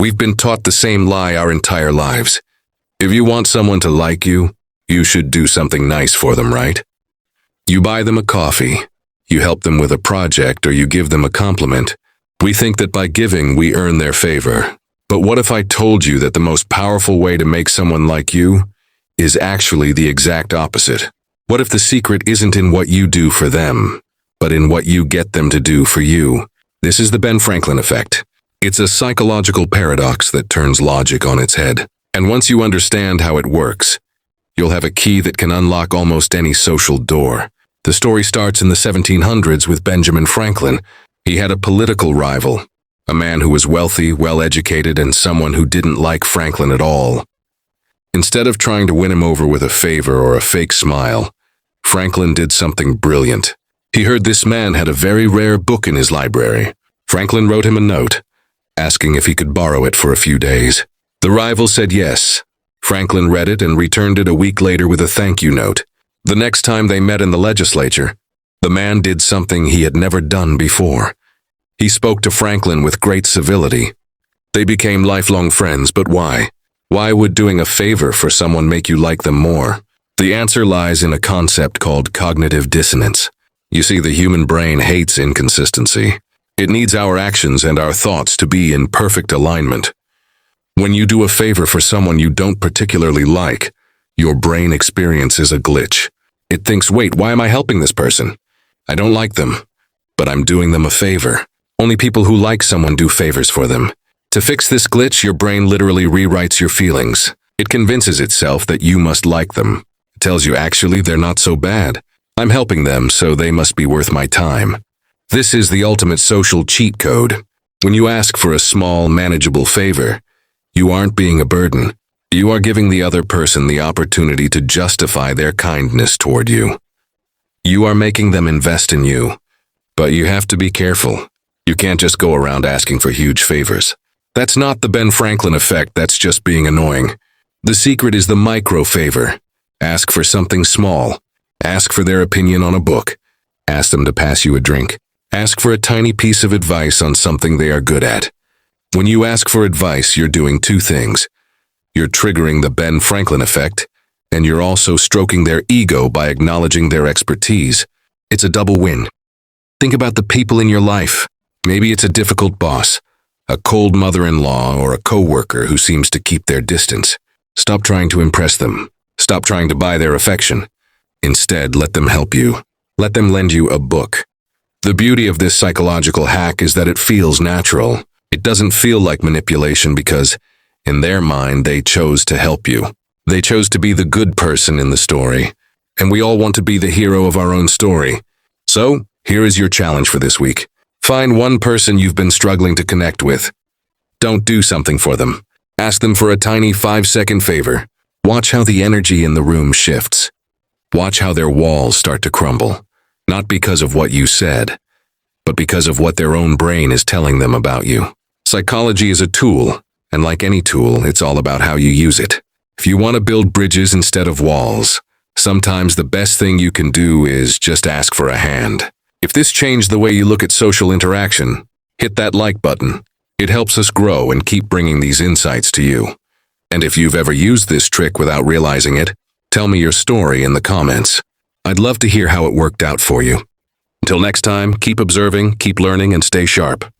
We've been taught the same lie our entire lives. If you want someone to like you, you should do something nice for them, right? You buy them a coffee, you help them with a project, or you give them a compliment. We think that by giving, we earn their favor. But what if I told you that the most powerful way to make someone like you is actually the exact opposite? What if the secret isn't in what you do for them, but in what you get them to do for you? This is the Ben Franklin effect. It's a psychological paradox that turns logic on its head. And once you understand how it works, you'll have a key that can unlock almost any social door. The story starts in the 1700s with Benjamin Franklin. He had a political rival, a man who was wealthy, well-educated, and someone who didn't like Franklin at all. Instead of trying to win him over with a favor or a fake smile, Franklin did something brilliant. He heard this man had a very rare book in his library. Franklin wrote him a note, asking if he could borrow it for a few days. The rival said yes. Franklin read it and returned it a week later with a thank you note. The next time they met in the legislature, the man did something he had never done before. He spoke to Franklin with great civility. They became lifelong friends, but why? Why would doing a favor for someone make you like them more? The answer lies in a concept called cognitive dissonance. You see, the human brain hates inconsistency. It needs our actions and our thoughts to be in perfect alignment. When you do a favor for someone you don't particularly like, your brain experiences a glitch. It thinks, wait, why am I helping this person? I don't like them, but I'm doing them a favor. Only people who like someone do favors for them. To fix this glitch, your brain literally rewrites your feelings. It convinces itself that you must like them. It tells you actually they're not so bad. I'm helping them, so they must be worth my time. This is the ultimate social cheat code. When you ask for a small, manageable favor, you aren't being a burden. You are giving the other person the opportunity to justify their kindness toward you. You are making them invest in you. But you have to be careful. You can't just go around asking for huge favors. That's not the Ben Franklin effect, that's just being annoying. The secret is the micro favor. Ask for something small. Ask for their opinion on a book. Ask them to pass you a drink. Ask for a tiny piece of advice on something they are good at. When you ask for advice, you're doing two things. You're triggering the Ben Franklin effect, and you're also stroking their ego by acknowledging their expertise. It's a double win. Think about the people in your life. Maybe it's a difficult boss, a cold mother-in-law, or a coworker who seems to keep their distance. Stop trying to impress them. Stop trying to buy their affection. Instead, let them help you. Let them lend you a book. The beauty of this psychological hack is that it feels natural. It doesn't feel like manipulation because, in their mind, they chose to help you. They chose to be the good person in the story. And we all want to be the hero of our own story. So, here is your challenge for this week. Find one person you've been struggling to connect with. Don't do something for them. Ask them for a tiny 5-second favor. Watch how the energy in the room shifts. Watch how their walls start to crumble. Not because of what you said, but because of what their own brain is telling them about you. Psychology is a tool, and like any tool, it's all about how you use it. If you want to build bridges instead of walls, sometimes the best thing you can do is just ask for a hand. If this changed the way you look at social interaction, hit that like button. It helps us grow and keep bringing these insights to you. And if you've ever used this trick without realizing it, tell me your story in the comments. I'd love to hear how it worked out for you. Until next time, keep observing, keep learning, and stay sharp.